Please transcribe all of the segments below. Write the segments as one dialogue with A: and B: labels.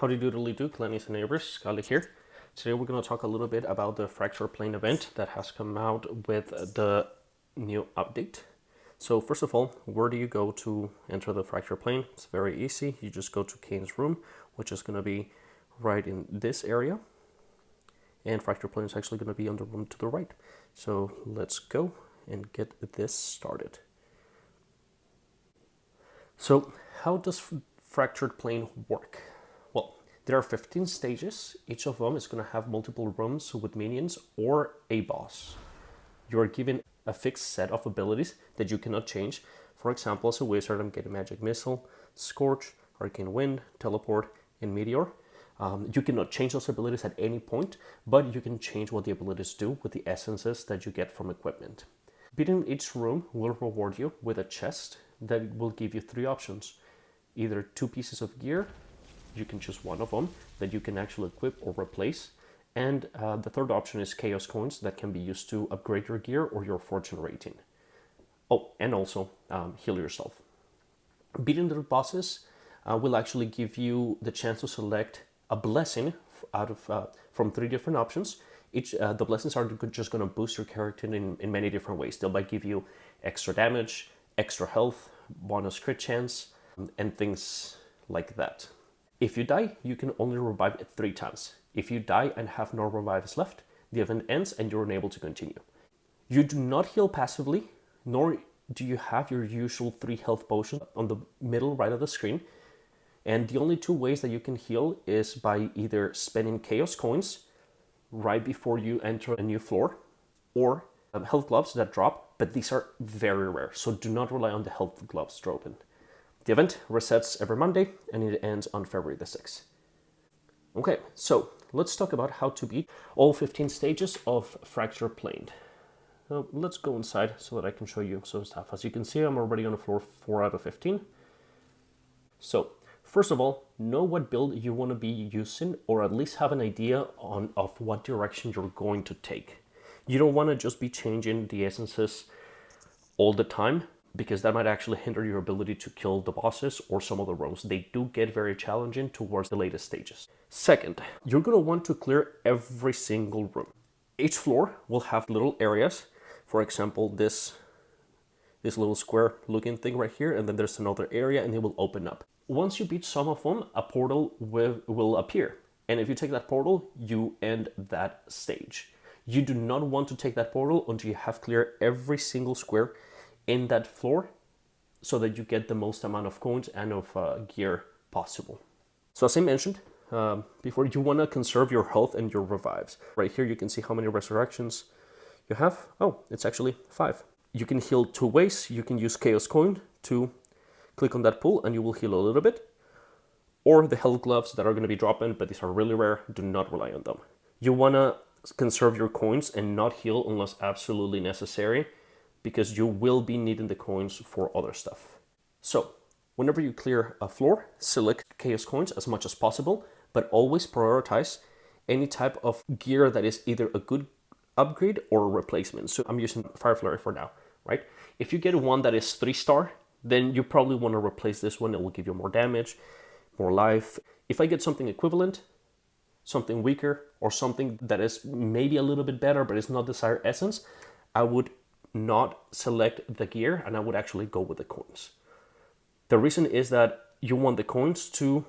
A: Howdy doodly do, Clannies and neighbors, Scully here. Today we're going to talk a little bit about the Fracture Plane event that has come out with the new update. So first of all, where do you go to enter the Fracture Plane? It's very easy. You just go to Kane's room, which is going to be right in this area. And Fracture Plane is actually going to be on the room to the right. So let's go and get this started. So how does Fractured Plane work? Well, there are 15 stages. Each of them is going to have multiple rooms with minions or a boss. You are given a fixed set of abilities that you cannot change. For example, as a wizard, I'm getting Magic Missile, Scorch, Arcane Wind, Teleport, and Meteor. You cannot change those abilities at any point, but you can change what the abilities do with the essences that you get from equipment. Beating each room will reward you with a chest that will give you 3 options. Either 2 pieces of gear, you can choose one of them that you can actually equip or replace. And the third option is Chaos Coins that can be used to upgrade your gear or your fortune rating. Oh, and also heal yourself. Beating the bosses will actually give you the chance to select a blessing out of from 3 different options. The blessings are just going to boost your character in many different ways. They might give you extra damage, extra health, bonus crit chance, and things like that. If you die, you can only revive it 3 times. If you die and have no revives left, the event ends and you're unable to continue. You do not heal passively, nor do you have your usual 3 health potions on the middle right of the screen. And the only 2 ways that you can heal is by either spending Chaos Coins right before you enter a new floor, or health gloves that drop, but these are very rare, so do not rely on the health gloves dropping. The event resets every Monday and it ends on February the 6th. Okay, so let's talk about how to beat all 15 stages of Fracture Plane. Now, let's go inside so that I can show you some stuff. As you can see, I'm already on floor 4 out of 15. So, first of all, know what build you want to be using, or at least have an idea of what direction you're going to take. You don't want to just be changing the essences all the time, because that might actually hinder your ability to kill the bosses or some of the rooms. They do get very challenging towards the latest stages. Second, you're going to want to clear every single room. Each floor will have little areas. For example, this little square looking thing right here, and then there's another area and it will open up. Once you beat some of them, a portal will appear. And if you take that portal, you end that stage. You do not want to take that portal until you have cleared every single square in that floor, so that you get the most amount of coins and of gear possible. So as I mentioned before, you want to conserve your health and your revives. Right here you can see how many resurrections you have. Oh, it's actually 5. You can heal 2 ways. You can use Chaos Coin to click on that pool and you will heal a little bit. Or the health gloves that are going to be dropping, but these are really rare. Do not rely on them. You want to conserve your coins and not heal unless absolutely necessary, because you will be needing the coins for other stuff. So, whenever you clear a floor, select Chaos Coins as much as possible, but always prioritize any type of gear that is either a good upgrade or a replacement. So I'm using Fire Flurry for now, right? If you get one that is 3-star, then you probably want to replace this one. It will give you more damage, more life. If I get something equivalent, something weaker, or something that is maybe a little bit better, but it's not desired essence, I would not select the gear and I would actually go with the coins. The reason is that you want the coins to,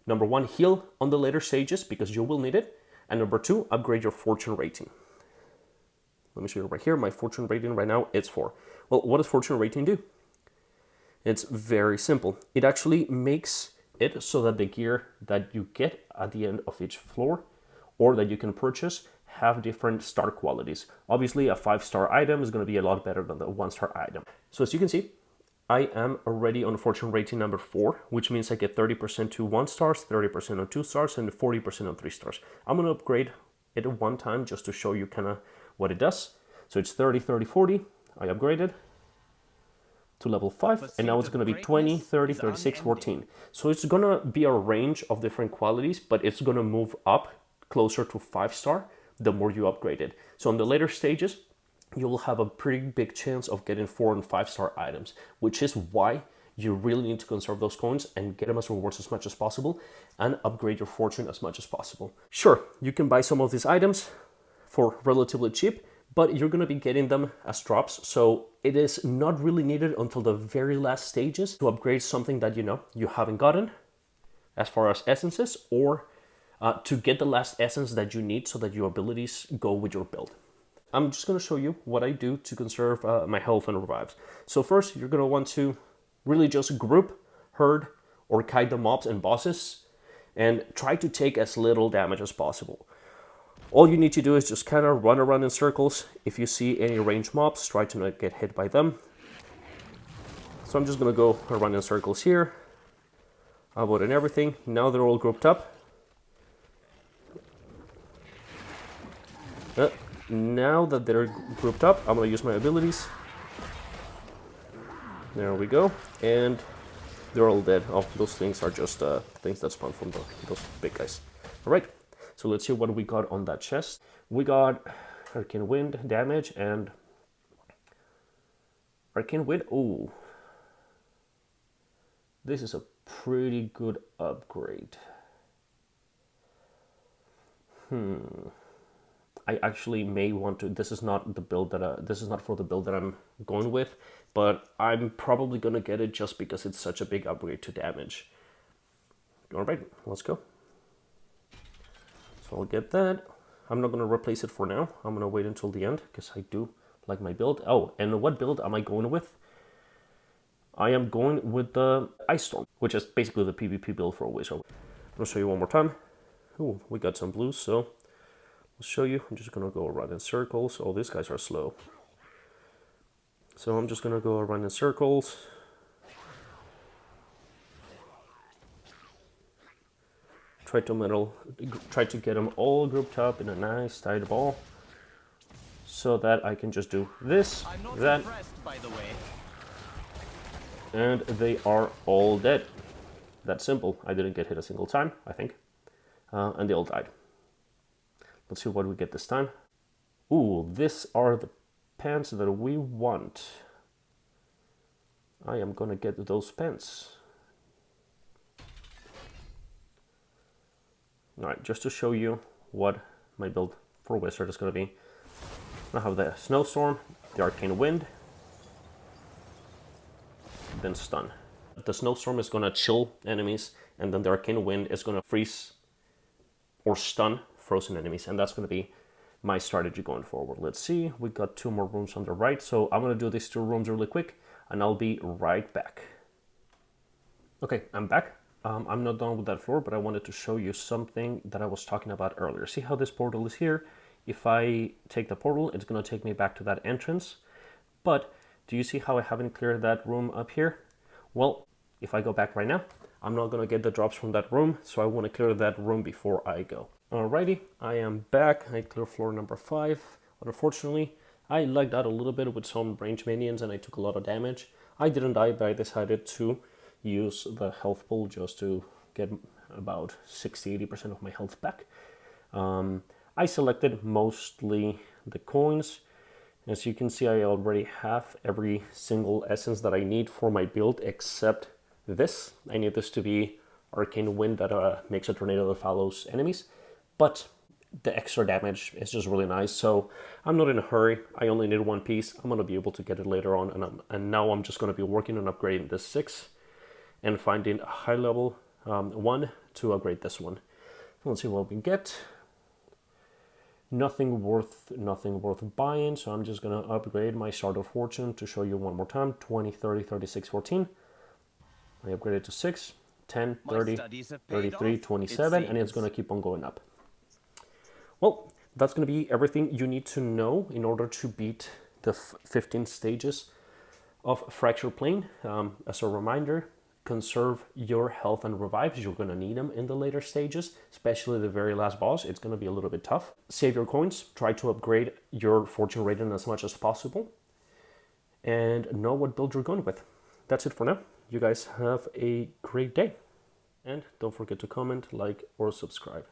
A: number 1, heal on the later stages because you will need it, and number 2, upgrade your fortune rating. Let me show you right here. My fortune rating right now is 4. Well, what does fortune rating do? It's very simple. It actually makes it so that the gear that you get at the end of each floor or that you can purchase have different star qualities. Obviously, a 5-star item is going to be a lot better than the 1-star item. So as you can see, I am already on fortune rating number 4, which means I get 30% to 1 stars, 30% on 2 stars, and 40% on 3 stars. I'm going to upgrade it one time just to show you kind of what it does. So it's 30, 30, 40. I upgraded to level 5, and now it's going to be 20, 30, 36, 14. So it's going to be a range of different qualities, but it's going to move up closer to 5-star the more you upgrade it. So in the later stages, you will have a pretty big chance of getting 4 and 5-star items, which is why you really need to conserve those coins and get them as rewards as much as possible and upgrade your fortune as much as possible. Sure, you can buy some of these items for relatively cheap, but you're going to be getting them as drops, so it is not really needed until the very last stages to upgrade something that you haven't gotten as far as essences, or to get the last essence that you need so that your abilities go with your build. I'm just going to show you what I do to conserve my health and revives. So first, you're going to want to really just group, herd, or kite the mobs and bosses, and try to take as little damage as possible. All you need to do is just kind of run around in circles. If you see any ranged mobs, try to not get hit by them. So I'm just going to go around in circles here. About and everything. Now they're all grouped up. Now that they're grouped up, I'm going to use my abilities. There we go. And they're all dead. Oh, those things are just things that spawn from those big guys. All right. So let's see what we got on that chest. We got Arcane Wind damage and Arcane Wind. Oh, this is a pretty good upgrade. I actually may want to. This is not the build that. This is not for the build that I'm going with, but I'm probably gonna get it just because it's such a big upgrade to damage. All right, let's go. So I'll get that. I'm not going to replace it for now. I'm going to wait until the end because I do like my build. Oh, and what build am I going with? I am going with the Ice Storm, which is basically the PvP build for a wizard. I'll show you one more time. Ooh, we got some blues, so I'll show you. I'm just going to go around in circles. Oh, these guys are slow. So I'm just going to go around in circles. Try to get them all grouped up in a nice tight ball, so that I can just do this, that, by the way. And they are all dead. That's simple. I didn't get hit a single time, I think, and they all died. Let's see what we get this time. Ooh, these are the pants that we want. I am gonna get those pants. Alright, just to show you what my build for Wizard is going to be. I have the Snowstorm, the Arcane Wind, then Stun. The Snowstorm is going to chill enemies, and then the Arcane Wind is going to freeze or stun frozen enemies, and that's going to be my strategy going forward. Let's see, we got 2 more rooms on the right, so I'm going to do these 2 rooms really quick, and I'll be right back. Okay, I'm back. I'm not done with that floor, but I wanted to show you something that I was talking about earlier. See how this portal is here? If I take the portal, it's going to take me back to that entrance. But do you see how I haven't cleared that room up here? Well, if I go back right now, I'm not going to get the drops from that room, so I want to clear that room before I go. Alrighty, I am back. I cleared floor number 5. Unfortunately, I lagged out a little bit with some range minions and I took a lot of damage. I didn't die, but I decided to use the health pool just to get about 60-80% of my health back. I selected mostly the coins. As you can see, I already have every single essence that I need for my build except this. I need this to be Arcane Wind that makes a tornado that follows enemies, but the extra damage is just really nice, so I'm not in a hurry. I only need 1 piece. I'm going to be able to get it later on, and now I'm just going to be working on upgrading this 6 and finding a high level 1 to upgrade this one. Let's see what we get. Nothing worth buying, so I'm just gonna upgrade my Start of Fortune to show you one more time. 20, 30, 36, 14. I upgraded to 6, 10, 30, 33, 27, and it's gonna keep on going up. Well, that's gonna be everything you need to know in order to beat the 15 stages of Fractured Plane. As a reminder, conserve your health and revives. You're going to need them in the later stages, especially the very last boss. It's going to be a little bit tough. Save your coins. Try to upgrade your fortune rating as much as possible. And know what build you're going with. That's it for now. You guys have a great day. And don't forget to comment, like, or subscribe.